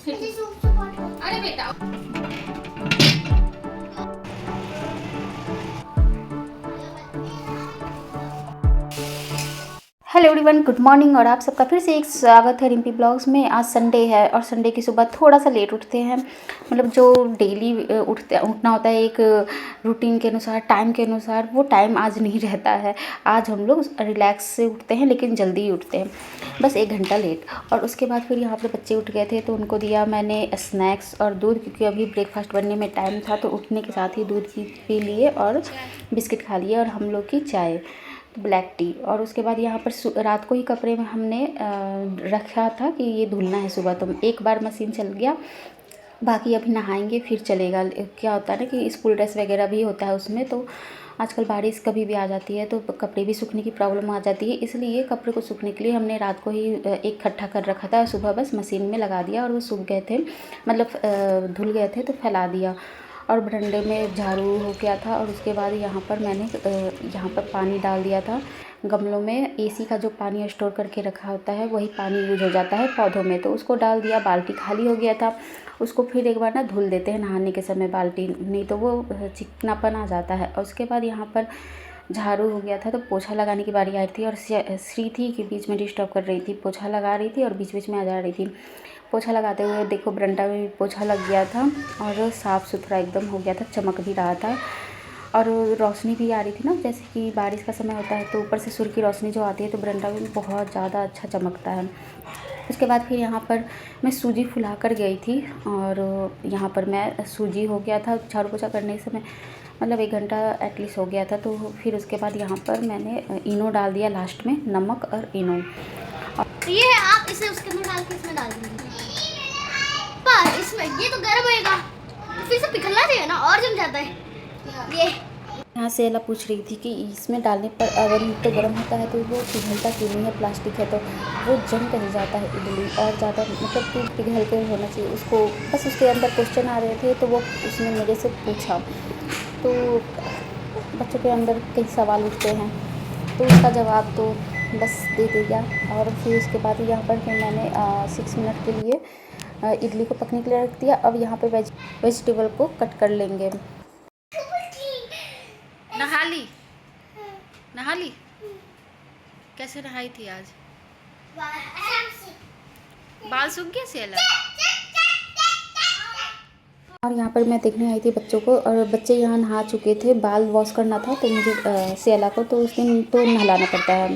अरे बेटा hello everyone, good morning. और आप सबका फिर से एक स्वागत है रिम्पी ब्लॉग्स में। आज संडे है और संडे की सुबह थोड़ा सा लेट उठते हैं। मतलब जो डेली उठना होता है एक रूटीन के अनुसार, टाइम के अनुसार, वो टाइम आज नहीं रहता है। आज हम लोग रिलैक्स से उठते हैं लेकिन जल्दी ही उठते हैं, बस 1 घंटा लेट। और उसके बाद फिर यहाँ पर बच्चे उठ गए थे तो उनको दिया मैंने स्नैक्स और दूध, क्योंकि अभी ब्रेकफास्ट बनने में टाइम था। तो उठने के साथ ही दूध पी लिए और बिस्किट खा लिए और हम लोग की चाय, ब्लैक टी। और उसके बाद यहाँ पर रात को ही कपड़े में हमने रखा था कि ये धुलना है सुबह, तो एक बार मशीन चल गया, बाकी अभी नहाएंगे फिर चलेगा। क्या होता है ना कि स्कूल ड्रेस वगैरह भी होता है उसमें, तो आजकल बारिश कभी भी आ जाती है तो कपड़े भी सूखने की प्रॉब्लम आ जाती है। इसलिए कपड़े को सूखने के लिए हमने रात को ही एक इकट्ठा कर रखा था, सुबह बस मशीन में लगा दिया और वो सूख गए थे, मतलब धुल गए थे तो फैला दिया। और बरंडे में झाड़ू हो गया था। और उसके बाद यहाँ पर मैंने यहाँ पर पानी डाल दिया था गमलों में। एसी का जो पानी स्टोर करके रखा होता है वही पानी यूज हो जाता है पौधों में, तो उसको डाल दिया। बाल्टी खाली हो गया था, उसको फिर एक बार ना धुल देते हैं नहाने के समय बाल्टी, नहीं तो वो चिकनापन आ जाता है। और उसके बाद यहाँ पर झाड़ू हो गया था तो पोछा लगाने की बारी आई थी। और श्री थी कि बीच में डिस्टर्ब कर रही थी, पोछा लगा रही थी और बीच बीच में आ जा रही थी। पोछा लगाते हुए देखो बरंडा में भी पोछा लग गया था और साफ़ सुथरा एकदम हो गया था, चमक भी रहा था। और रोशनी भी आ रही थी ना, जैसे कि बारिश का समय होता है तो ऊपर से सूर्य की रोशनी जो आती है तो बरंडा में बहुत ज़्यादा अच्छा चमकता है। उसके बाद फिर यहाँ पर मैं सूजी फुला कर गई थी और यहाँ पर मैं सूजी हो गया था झाड़ू पोछा करने के समय, मतलब 1 घंटा एटलीस्ट हो गया था। तो फिर उसके बाद यहाँ पर मैंने इनो डाल दिया लास्ट में, नमक और इनो। ये है, आप इसे उसके अंदर डाल के इसमें डाल दीजिए। पर इसमें ये तो गर्म होएगा तो फिर से पिघलना चाहिए ना, और जम जाता है ये। यहाँ से एला पूछ रही थी कि इसमें डालने पर अगर तो गर्म होता है तो वो पिघलता क्यों नहीं है, प्लास्टिक है तो वो जम कैसे जाता है इडली, और ज़्यादा मतलब कि पिघल के होना चाहिए उसको। बस उसके अंदर क्वेश्चन आ रहे थे तो वो उसने मेरे से पूछा, तो बच्चों के अंदर कई सवाल उठते हैं तो उसका जवाब तो बस दे दिया। और फिर उसके बाद यहाँ पर फिर मैंने 6 मिनट के लिए इडली को पकने के लिए रख दिया। अब यहाँ पे वेजिटेबल को कट कर लेंगे। नहा ली? नहा ली? कैसे नहाई थी आज? बाल सूख गए सेला? और यहाँ पर मैं देखने आई थी बच्चों को, और बच्चे यहाँ नहा चुके थे। बाल वॉश करना था तो मुझे सेला को तो उस दिन तो नहलाना पड़ता है,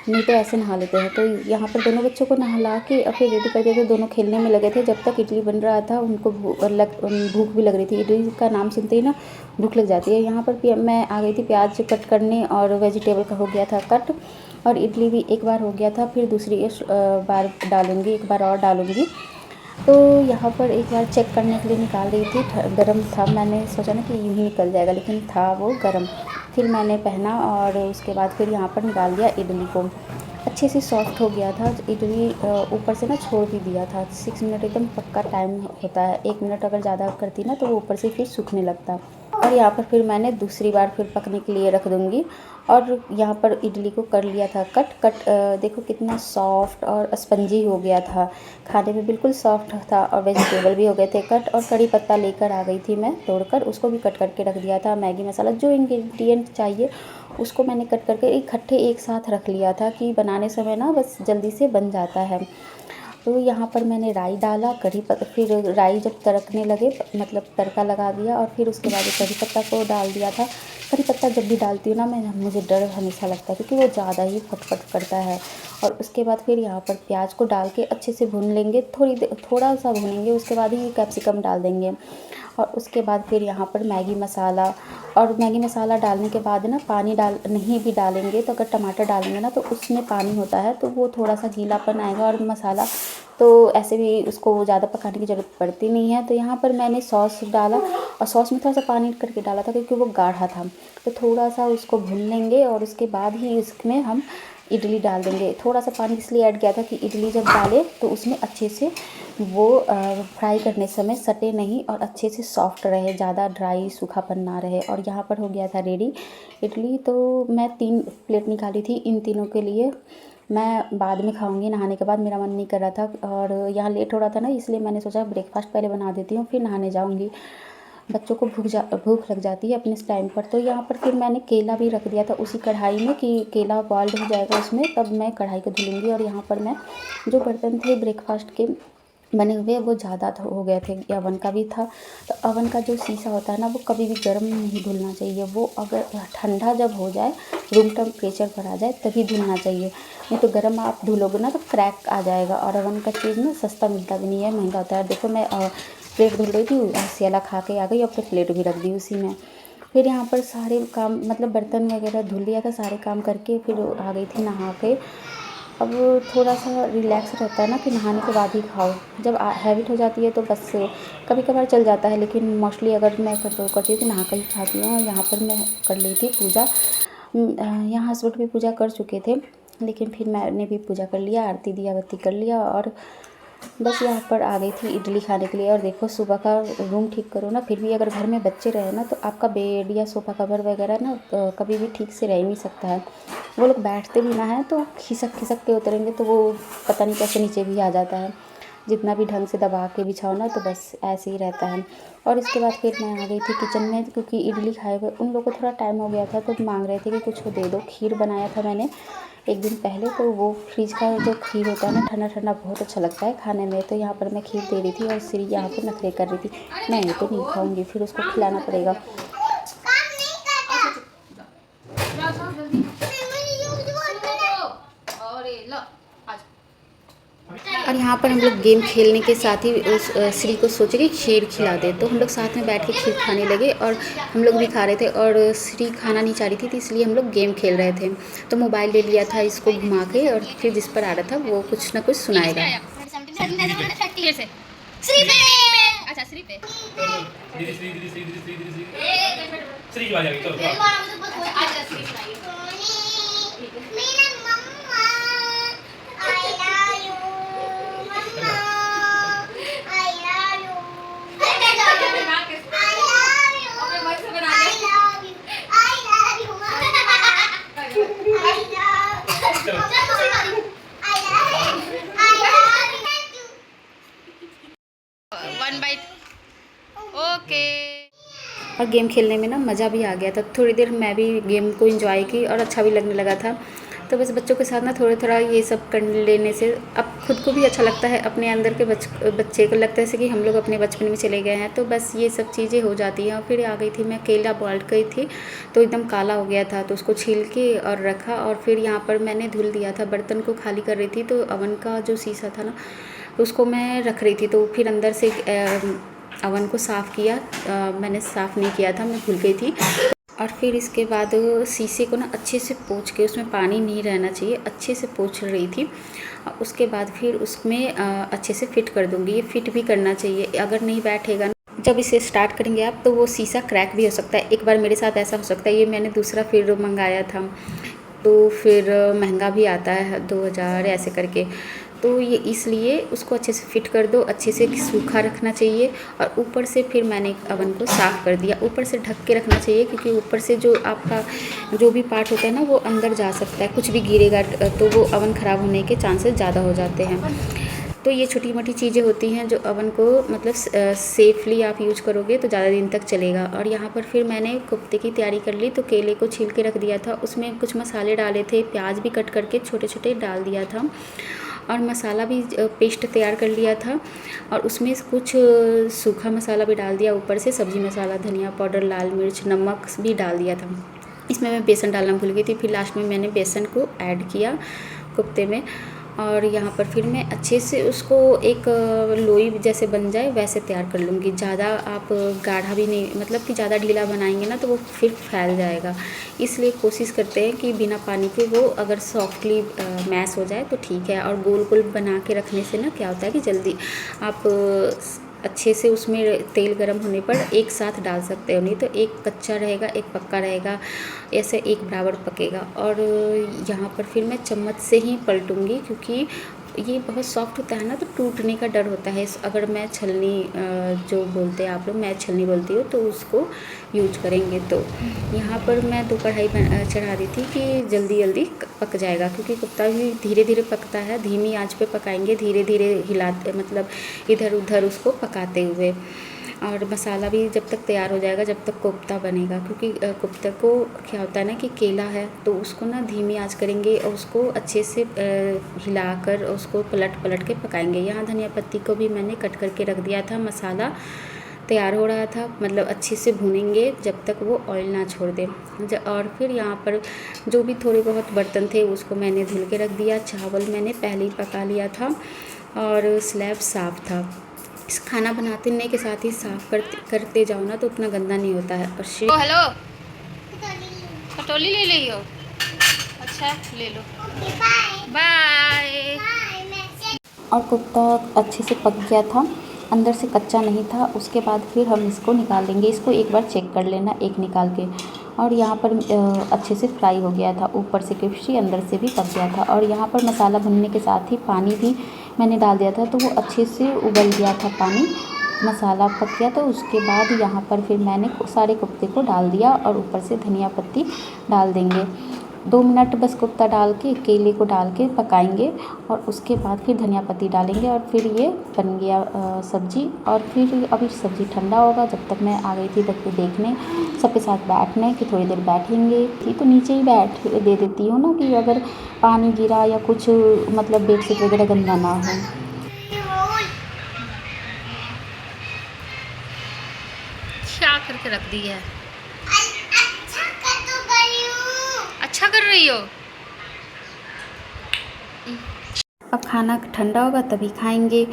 नहीं तो ऐसे नहा लेते हैं। तो यहाँ पर दोनों बच्चों को नहला के और फिर रेडी कर दिए थे। दोनों खेलने में लगे थे जब तक इडली बन रहा था। उनको भूख भी लग रही थी, इडली का नाम सुनते ही ना भूख लग जाती है। यहाँ पर मैं आ गई थी प्याज कट करने और वेजिटेबल का हो गया था कट, और इडली भी एक बार हो गया था, फिर दूसरी बार डालूँगी, एक बार और डालूँगी। तो यहाँ पर एक बार चेक करने के लिए निकाल रही थी, गरम था। मैंने सोचा ना कि यूँ ही निकल जाएगा, लेकिन था वो गरम। फिर मैंने पहना और उसके बाद फिर यहाँ पर निकाल दिया इडली को। अच्छे से सॉफ्ट हो गया था इडली, ऊपर से ना छोड़ भी दिया था। 6 मिनट एकदम पक्का टाइम होता है, 1 मिनट अगर ज़्यादा करती ना तो वो ऊपर से फिर सूखने लगता। और यहाँ पर फिर मैंने दूसरी बार फिर पकने के लिए रख दूँगी। और यहाँ पर इडली को कर लिया था कट। देखो कितना सॉफ्ट और स्पंजी हो गया था, खाने में बिल्कुल सॉफ्ट था। और वेजिटेबल भी हो गए थे कट, और कड़ी पत्ता लेकर आ गई थी मैं तोड़कर, उसको भी कट करके रख दिया था। मैगी मसाला जो इंग्रेडिएंट चाहिए उसको मैंने कट करके इकट्ठे एक साथ रख लिया था कि बनाने समय ना बस जल्दी से बन जाता है। तो यहाँ पर मैंने राई डाला, फिर राई जब तड़कने लगे मतलब तड़का लगा दिया, और फिर उसके बाद कड़ी पत्ता को डाल दिया था। कड़ी पत्ता जब भी डालती हूँ ना मुझे डर हमेशा लगता है क्योंकि वो ज़्यादा ही फटफट करता है। और उसके बाद फिर यहाँ पर प्याज को डाल के अच्छे से भून लेंगे, थोड़ा सा भूनेंगे, उसके बाद ही कैप्सिकम डाल देंगे। और उसके बाद फिर यहाँ पर मैगी मसाला, और मैगी मसाला डालने के बाद ना पानी नहीं भी डालेंगे तो अगर टमाटर डालेंगे ना तो उसमें पानी होता है तो वो थोड़ा सा गीलापन आएगा। और मसाला तो ऐसे भी उसको ज़्यादा पकाने की ज़रूरत पड़ती नहीं है। तो यहाँ पर मैंने सॉस डाला, और सॉस में थोड़ा सा पानी करके डाला था क्योंकि वो गाढ़ा था। तो थोड़ा सा उसको भून लेंगे और उसके बाद ही इसमें हम इडली डाल देंगे। थोड़ा सा पानी इसलिए ऐड किया था कि इडली जब डालें तो उसमें अच्छे से वो फ्राई करने समय सटे नहीं और अच्छे से सॉफ्ट रहे, ज़्यादा ड्राई सूखापन ना रहे। और यहाँ पर हो गया था रेडी इडली। तो मैं 3 प्लेट निकाली थी इन तीनों के लिए, मैं बाद में खाऊंगी नहाने के बाद, मेरा मन नहीं कर रहा था और यहाँ लेट हो रहा था ना, इसलिए मैंने सोचा ब्रेकफास्ट पहले बना देती हूँ फिर नहाने जाऊँगी। बच्चों को भूख लग जाती है अपने इस टाइम पर। तो यहाँ पर फिर मैंने केला भी रख दिया था उसी कढ़ाई में कि केला बॉइल्ड हो जाएगा उसमें, तब मैं कढ़ाई को धुलूँगी। और यहाँ पर मैं जो बर्तन थे ब्रेकफास्ट के बने हुए वो ज़्यादा हो गए थे, अवन का भी था। तो अवन का जो शीशा होता है ना वो कभी भी गर्म नहीं धुलना चाहिए, वो अगर ठंडा जब हो जाए, रूम टेम्परेचर पर आ जाए तभी धुलना चाहिए, नहीं तो गर्म आप धुलोगे ना तो क्रैक आ जाएगा। और अवन का चीज़ ना सस्ता मिलता भी नहीं है, महंगा होता है। देखो मैं प्लेट धुल रही थी, सियाला खा के आ गई और फिर प्लेट भी रख दी उसी में। फिर यहाँ पर सारे काम मतलब बर्तन वगैरह धुल लिया था, सारे काम करके फिर आ गई थी नहा के। अब थोड़ा सा रिलैक्स रहता है ना कि नहाने के बाद ही खाओ, जब हैबिट हो जाती है तो बस कभी कभार चल जाता है, लेकिन मोस्टली अगर मैं कंट्रोल करती हूँ तो नहा कर ही खाती हूँ। यहाँ पर मैं कर ली थी पूजा, यहाँ हस्बैंड भी पूजा कर चुके थे, लेकिन फिर मैंने भी पूजा कर लिया, आरती दिया बत्ती कर लिया और बस यहाँ पर आ गई थी इडली खाने के लिए। और देखो सुबह का रूम ठीक करो ना, फिर भी अगर घर में बच्चे रहे ना तो आपका बेड या सोफ़ा कवर वगैरह ना कभी भी ठीक से रह नहीं सकता है। वो लोग बैठते भी ना हैं तो खिसक खिसक के उतरेंगे तो वो पता नहीं कैसे नीचे भी आ जाता है, जितना भी ढंग से दबा के बिछाओ ना तो बस ऐसे ही रहता है। और इसके बाद फिर मैं आ गई थी किचन में, क्योंकि इडली खाए हुए उन लोगों को थोड़ा टाइम हो गया था तो मांग रहे थे कि कुछ दे दो। खीर बनाया था मैंने एक दिन पहले, तो वो फ्रिज का जो खीर होता है ना ठंडा ठंडा बहुत अच्छा लगता है खाने में। तो यहाँ पर मैं खीर दे रही थी और श्री यहाँ पर नखरे कर रही थी, मैं ये तो नहीं खाऊंगी, फिर उसको खिलाना पड़ेगा। और यहाँ पर हम लोग गेम खेलने के साथ ही उस श्री को सोचे कि खीर खिला दे, तो हम लोग साथ में बैठ के खीर खाने लगे और हम लोग भी खा रहे थे। और श्री खाना नहीं चाह रही थी तो इसलिए हम लोग गेम खेल रहे थे। तो मोबाइल ले लिया था इसको घुमा के और फिर जिस पर आ रहा था वो कुछ ना कुछ सुनाएगा। और गेम खेलने में ना मज़ा भी आ गया था, थोड़ी देर मैं भी गेम को एंजॉय की और अच्छा भी लगने लगा था। तो बस बच्चों के साथ ना थोड़ा ये सब कर लेने से अब खुद को भी अच्छा लगता है, अपने अंदर के बच्चे को लगता है जैसे कि हम लोग अपने बचपन में चले गए हैं। तो बस ये सब चीज़ें हो जाती हैं। और फिर आ गई थी मैं, केला बॉइल्ड गई थी तो एकदम काला हो गया था, तो उसको छील के और रखा। और फिर यहाँ पर मैंने धुल दिया था, बर्तन को खाली कर रही थी तो अवन का जो शीशा था ना उसको मैं रख रही थी, तो फिर अंदर से अवन को साफ़ किया। मैंने साफ़ नहीं किया था, मैं भूल गई थी। और फिर इसके बाद शीशे को ना अच्छे से पोंछ के, उसमें पानी नहीं रहना चाहिए, अच्छे से पोंछ रही थी। उसके बाद फिर उसमें अच्छे से फिट कर दूँगी। ये फिट भी करना चाहिए, अगर नहीं बैठेगा ना जब इसे स्टार्ट करेंगे आप तो वो शीशा क्रैक भी हो सकता है। एक बार मेरे साथ ऐसा हो सकता है। ये मैंने दूसरा फिर मंगाया था तो फिर महंगा भी आता है 2000 ऐसे करके। तो ये इसलिए उसको अच्छे से फिट कर दो, अच्छे से सूखा रखना चाहिए। और ऊपर से फिर मैंने अवन को साफ़ कर दिया, ऊपर से ढक के रखना चाहिए क्योंकि ऊपर से जो आपका जो भी पार्ट होता है ना वो अंदर जा सकता है, कुछ भी गिरेगा तो वो अवन ख़राब होने के चांसेस ज़्यादा हो जाते हैं। तो ये छोटी मोटी चीज़ें होती हैं जो अवन को मतलब सेफली आप यूज करोगे तो ज़्यादा दिन तक चलेगा। और यहाँ पर फिर मैंने कोफ्ते की तैयारी कर ली, तो केले को छील के रख दिया था, उसमें कुछ मसाले डाले थे, प्याज भी कट करके छोटे छोटे डाल दिया था और मसाला भी पेस्ट तैयार कर लिया था। और उसमें कुछ सूखा मसाला भी डाल दिया, ऊपर से सब्ज़ी मसाला, धनिया पाउडर, लाल मिर्च, नमक भी डाल दिया था। इसमें मैं बेसन डालना भूल गई थी, फिर लास्ट में मैंने बेसन को ऐड किया कोफ्ते में। और यहाँ पर फिर मैं अच्छे से उसको एक लोई जैसे बन जाए वैसे तैयार कर लूँगी। ज़्यादा आप गाढ़ा भी नहीं, मतलब कि ज़्यादा ढीला बनाएंगे ना तो वो फिर फैल जाएगा, इसलिए कोशिश करते हैं कि बिना पानी के वो अगर सॉफ्टली मैश हो जाए तो ठीक है। और गोल गोल बना के रखने से ना क्या होता है कि जल्दी आप अच्छे से उसमें तेल गरम होने पर एक साथ डाल सकते हो, नहीं तो एक कच्चा रहेगा एक पक्का रहेगा, ऐसे एक बराबर पकेगा। और यहाँ पर फिर मैं चम्मच से ही पलटूँगी क्योंकि ये बहुत सॉफ्ट होता है ना, तो टूटने का डर होता है। अगर मैं छलनी जो बोलते हैं आप लोग, मैं छलनी बोलती हूँ, तो उसको यूज करेंगे। तो यहाँ पर मैं 2 कढ़ाई चढ़ा दी थी कि जल्दी जल्दी पक जाएगा, क्योंकि कोफ्ता भी धीरे धीरे पकता है। धीमी आंच पे पकाएंगे, धीरे धीरे हिलाते, मतलब इधर उधर उसको पकाते हुए। और मसाला भी जब तक तैयार हो जाएगा, जब तक कोफ्ता बनेगा, क्योंकि कोफ्ते को क्या होता है ना कि केला है, तो उसको ना धीमी आंच करेंगे और उसको अच्छे से हिलाकर उसको पलट पलट के पकाएंगे। यहाँ धनिया पत्ती को भी मैंने कट करके रख दिया था। मसाला तैयार हो रहा था, मतलब अच्छे से भूनेंगे जब तक वो ऑयल ना छोड़ दे। और फिर यहाँ पर जो भी थोड़े बहुत बर्तन थे उसको मैंने धुल के रख दिया। चावल मैंने पहले ही पका लिया था और स्लैब साफ़ था। इस खाना बनाने के साथ ही साफ़ करते जाओ ना, तो उतना गंदा नहीं होता है। और हेलो, कटोली ले लियो। अच्छा ले लो, बाय। और कोफ्ता अच्छे से पक गया था, अंदर से कच्चा नहीं था। उसके बाद फिर हम इसको निकाल लेंगे। इसको एक बार चेक कर लेना, एक निकाल के। और यहाँ पर अच्छे से फ्राई हो गया था, ऊपर से क्रिस्पी, अंदर से भी पक गया था। और यहाँ पर मसाला भुनने के साथ ही पानी भी मैंने डाल दिया था, तो वो अच्छे से उबल गया था पानी। मसाला पक गया, तो उसके बाद यहाँ पर फिर मैंने सारे कोफ्ते को डाल दिया और ऊपर से धनिया पत्ती डाल देंगे। 2 मिनट बस कोफ्ता डाल के, केले को डाल के पकाएंगे और उसके बाद फिर धनिया पत्ती डालेंगे और फिर ये बन गया सब्ज़ी। और फिर अभी सब्ज़ी ठंडा होगा। जब तक मैं आ गई थी तब देखने सबके साथ बैठने कि थोड़ी देर बैठेंगे थी, तो नीचे ही बैठ दे देती हूँ ना, कि अगर पानी गिरा या कुछ मतलब बेडशीट वगैरह गंदा ना हो। क्या करके रख दी है? अच्छा कर रही हो। अब खाना ठंडा होगा तभी खाएंगे।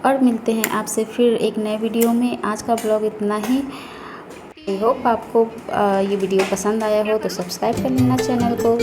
और मिलते हैं आपसे फिर एक नए वीडियो में। आज का ब्लॉग इतना ही। आई होप आपको ये वीडियो पसंद आया हो, तो सब्सक्राइब कर लेना चैनल को।